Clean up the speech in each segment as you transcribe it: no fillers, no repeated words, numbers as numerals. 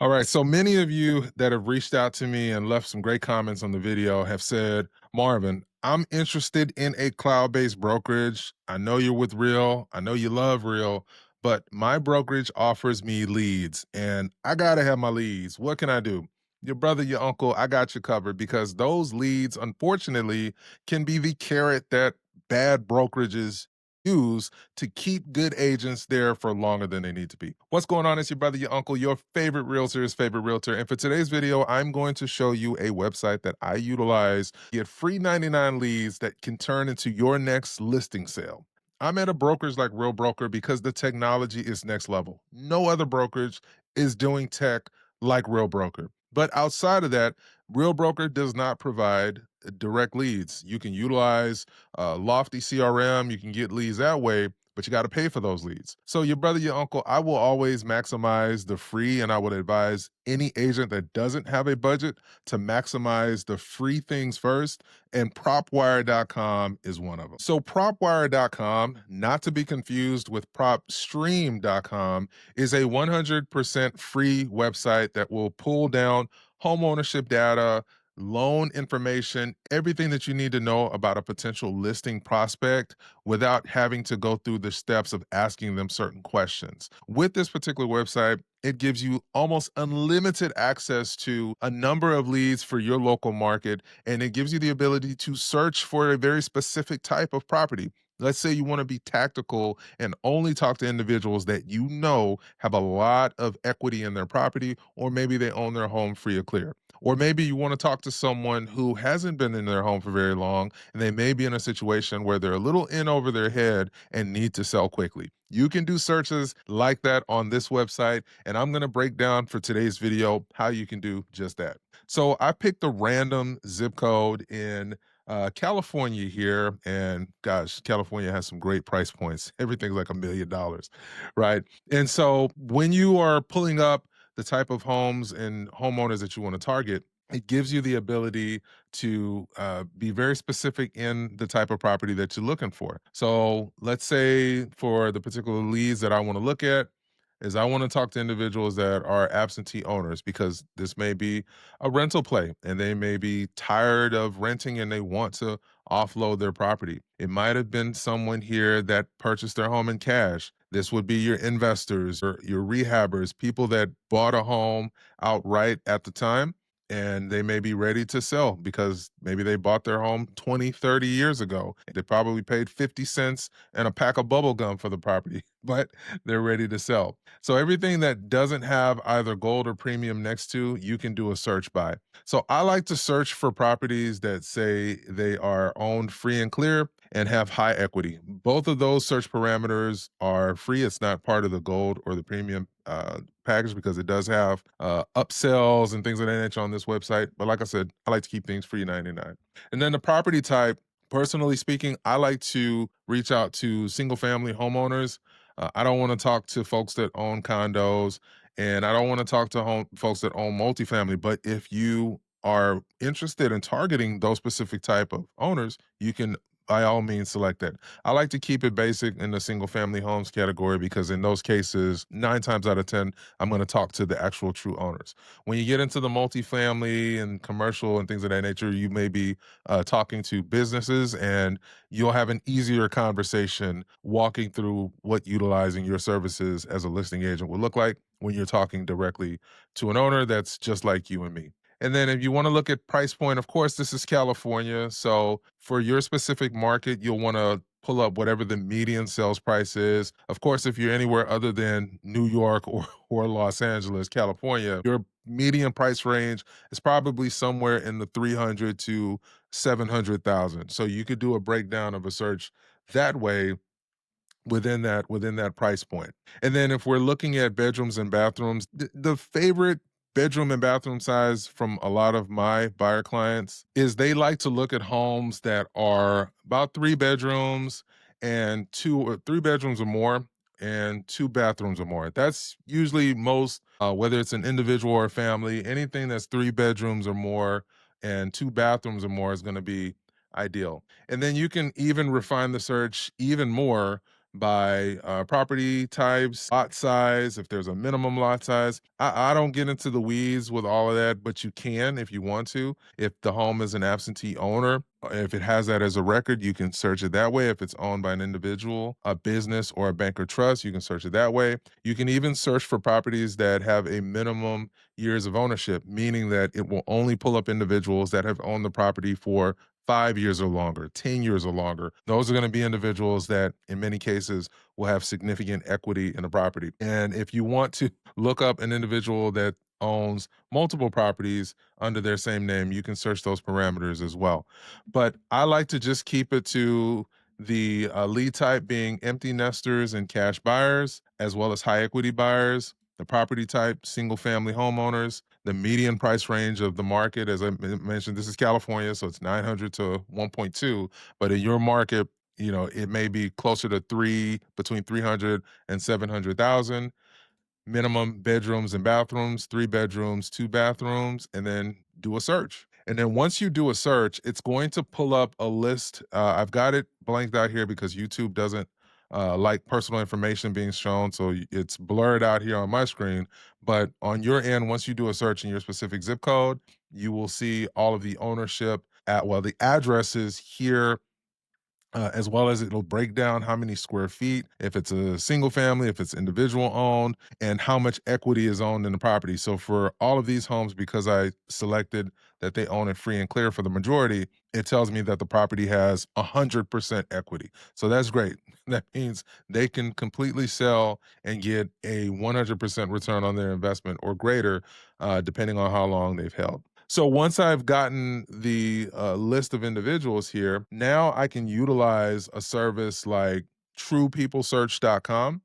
All right. So many of you that have reached out to me and left some great comments on the video have said, Marvin, I'm interested in a cloud based brokerage. I know you're with Real. I know you love Real, but my brokerage offers me leads and I got to have my leads. What can I do? Your brother, your uncle, I got you covered because those leads, unfortunately, can be the carrot that bad brokerages use to keep good agents there for longer than they need to be. What's going on? It's your brother, your uncle, your favorite realtor's favorite realtor. And for today's video, I'm going to show you a website that I utilize to get free 99 leads that can turn into your next listing sale. I'm at a brokerage like Real Broker because the technology is next level. No other brokerage is doing tech like Real Broker. But outside of that, Real Broker does not provide direct leads. You can utilize Lofty CRM. You can get leads that way, but you got to pay for those leads. So, your brother, your uncle, I will always maximize the free, and I would advise any agent that doesn't have a budget to maximize the free things first. And propwire.com is one of them. So, propwire.com, not to be confused with propstream.com, is a 100% free website that will pull down home ownership data, loan information, everything that you need to know about a potential listing prospect without having to go through the steps of asking them certain questions. With this particular website, it gives you almost unlimited access to a number of leads for your local market, and it gives you the ability to search for a very specific type of property. Let's say you want to be tactical and only talk to individuals that you know have a lot of equity in their property, or maybe they own their home free or clear. Or maybe you want to talk to someone who hasn't been in their home for very long and they may be in a situation where they're a little in over their head and need to sell quickly. You can do searches like that on this website, and I'm going to break down for today's video how you can do just that. So I picked a random zip code in California here, and gosh, California has some great price points. Everything's like $1 million, right? And so when you are pulling up the type of homes and homeowners that you want to target, it gives you the ability to be very specific in the type of property that you're looking for. So let's say for the particular leads that I want to look at, is I want to talk to individuals that are absentee owners because this may be a rental play and they may be tired of renting and they want to offload their property. It might have been someone here that purchased their home in cash. This would be your investors or your rehabbers, people that bought a home outright at the time and they may be ready to sell because maybe they bought their home 20, 30 years ago. They probably paid 50 cents and a pack of bubble gum for the property, but they're ready to sell. So everything that doesn't have either gold or premium next to, you can do a search by. So I like to search for properties that say they are owned free and clear and have high equity. Both of those search parameters are free. It's not part of the gold or the premium package because it does have upsells and things of that nature on this website. But like I said, I like to keep things free 99. And then the property type, personally speaking, I like to reach out to single family homeowners. I don't want to talk to folks that own condos, and I don't want to talk to folks that own multifamily. But if you are interested in targeting those specific type of owners, you can by all means select that. I like to keep it basic in the single family homes category because in those cases, 9 times out of 10, I'm going to talk to the actual true owners. When you get into the multifamily and commercial and things of that nature, you may be talking to businesses and you'll have an easier conversation walking through what utilizing your services as a listing agent will look like when you're talking directly to an owner that's just like you and me. And then if you want to look at price point, of course, this is California. So for your specific market, you'll want to pull up whatever the median sales price is. Of course, if you're anywhere other than New York or Los Angeles, California, your median price range is probably somewhere in the 300 to 700,000. So you could do a breakdown of a search that way within that price point. And then if we're looking at bedrooms and bathrooms, the favorite bedroom and bathroom size from a lot of my buyer clients is they like to look at homes that are about 3 bedrooms and 3 bedrooms or more and 2 bathrooms or more. That's usually most, whether it's an individual or a family, anything that's 3 bedrooms or more and 2 bathrooms or more is going to be ideal. And then you can even refine the search even more by property types, lot size, if there's a minimum lot size. I don't get into the weeds with all of that, but you can if you want to. If the home is an absentee owner, if it has that as a record, you can search it that way. If it's owned by an individual, a business, or a bank or trust, you can search it that way. You can even search for properties that have a minimum years of ownership, meaning that it will only pull up individuals that have owned the property for 5 years or longer, 10 years or longer. Those are going to be individuals that, in many cases, will have significant equity in the property. And if you want to look up an individual that owns multiple properties under their same name, you can search those parameters as well. But I like to just keep it to the lead type being empty nesters and cash buyers, as well as high equity buyers. The property type, single family homeowners, the median price range of the market, as I mentioned, this is California, so it's 900 to 1.2. But in your market, it may be closer to between 300 and 700,000. Minimum bedrooms and bathrooms, 3 bedrooms, 2 bathrooms, and then do a search. And then once you do a search, it's going to pull up a list. I've got it blanked out here because YouTube doesn't like personal information being shown. So it's blurred out here on my screen. But on your end, once you do a search in your specific zip code, you will see all of the ownership the addresses here, as well as it'll break down how many square feet, if it's a single family, if it's individual owned, and how much equity is owned in the property. So for all of these homes, because I selected that they own it free and clear for the majority, it tells me that the property has 100% equity. So that's great. That means they can completely sell and get a 100% return on their investment or greater, depending on how long they've held. So once I've gotten the list of individuals here, now I can utilize a service like truepeoplesearch.com.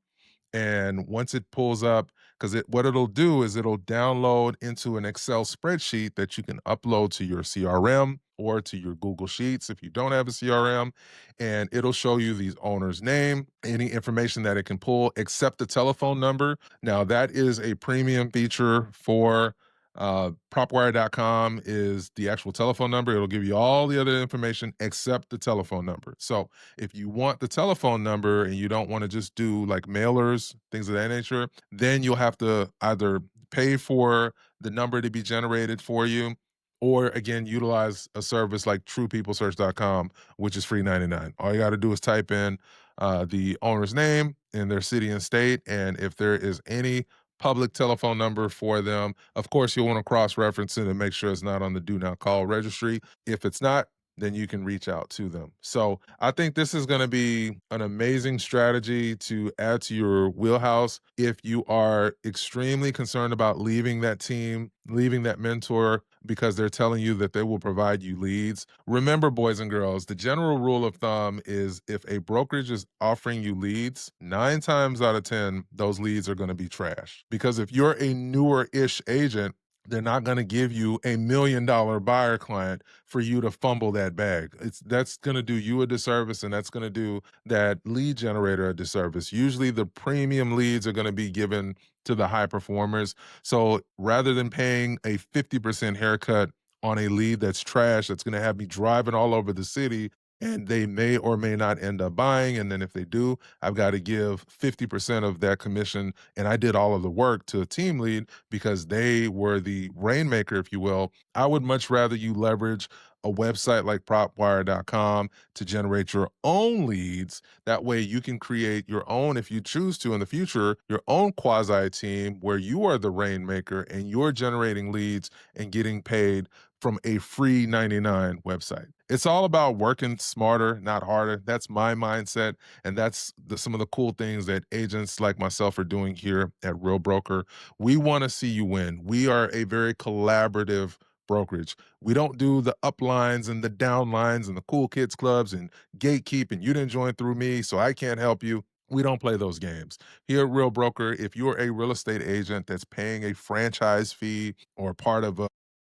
And once it pulls up, because what it'll do is it'll download into an Excel spreadsheet that you can upload to your CRM or to your Google Sheets if you don't have a CRM. And it'll show you the owner's name, any information that it can pull, except the telephone number. Now, that is a premium feature for Propwire.com is the actual telephone number. It'll give you all the other information except the telephone number. So if you want the telephone number and you don't want to just do like mailers, things of that nature, then you'll have to either pay for the number to be generated for you, or again, utilize a service like truepeoplesearch.com, which is free 99. All you got to do is type in the owner's name and their city and state. And if there is any public telephone number for them, of course, you'll want to cross reference it and make sure it's not on the do not call registry. If it's not, then you can reach out to them. So I think this is going to be an amazing strategy to add to your wheelhouse if you are extremely concerned about leaving that team, leaving that mentor because they're telling you that they will provide you leads. Remember, boys and girls, the general rule of thumb is if a brokerage is offering you leads, 9 times out of 10, those leads are going to be trash. Because if you're a newer ish agent, they're not going to give you $1 million buyer client for you to fumble that bag. That's going to do you a disservice, and that's going to do that lead generator a disservice. Usually the premium leads are going to be given to the high performers. So rather than paying a 50% haircut on a lead that's trash, that's going to have me driving all over the city, and they may or may not end up buying. And then if they do, I've got to give 50% of that commission. And I did all of the work to a team lead because they were the rainmaker, if you will. I would much rather you leverage a website like propwire.com to generate your own leads. That way you can create your own, if you choose to in the future, your own quasi team where you are the rainmaker and you're generating leads and getting paid from a free 99 website. It's all about working smarter, not harder. That's my mindset. And that's some of the cool things that agents like myself are doing here at Real Broker. We want to see you win. We are a very collaborative brokerage. We don't do the uplines and the downlines and the cool kids clubs and gatekeep and you didn't join through me, so I can't help you. We don't play those games. Here at Real Broker, if you're a real estate agent that's paying a franchise fee or part of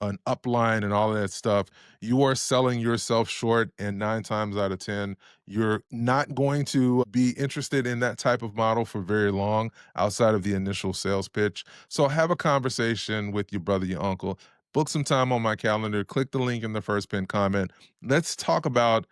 an upline and all of that stuff, you are selling yourself short. And 9 times out of 10, you're not going to be interested in that type of model for very long outside of the initial sales pitch. So have a conversation with your brother, your uncle. Book some time on my calendar. Click the link in the first pinned comment. Let's talk about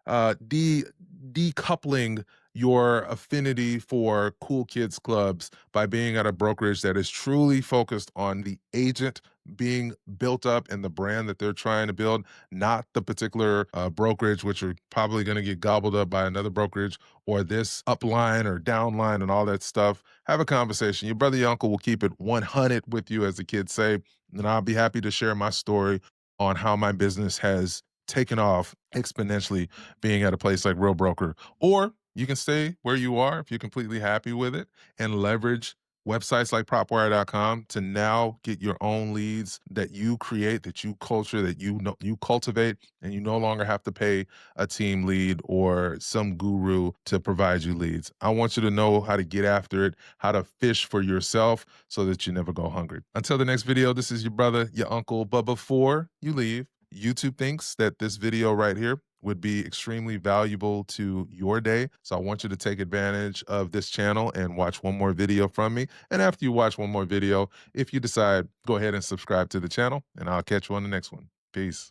decoupling your affinity for cool kids clubs by being at a brokerage that is truly focused on the agent being built up and the brand that they're trying to build, not the particular brokerage, which are probably going to get gobbled up by another brokerage or this upline or downline and all that stuff. Have a conversation. Your brother, your uncle will keep it 100 with you, as the kids say. And I'll be happy to share my story on how my business has taken off exponentially being at a place like Real Broker. Or you can stay where you are if you're completely happy with it and leverage websites like propwire.com to now get your own leads that you create, that you culture, that you know you cultivate, and you no longer have to pay a team lead or some guru to provide you leads. I want you to know how to get after it, how to fish for yourself so that you never go hungry. Until the next video, this is your brother, your uncle. But before you leave, YouTube thinks that this video right here would be extremely valuable to your day. So I want you to take advantage of this channel and watch one more video from me. And after you watch one more video, if you decide, go ahead and subscribe to the channel, and I'll catch you on the next one. Peace.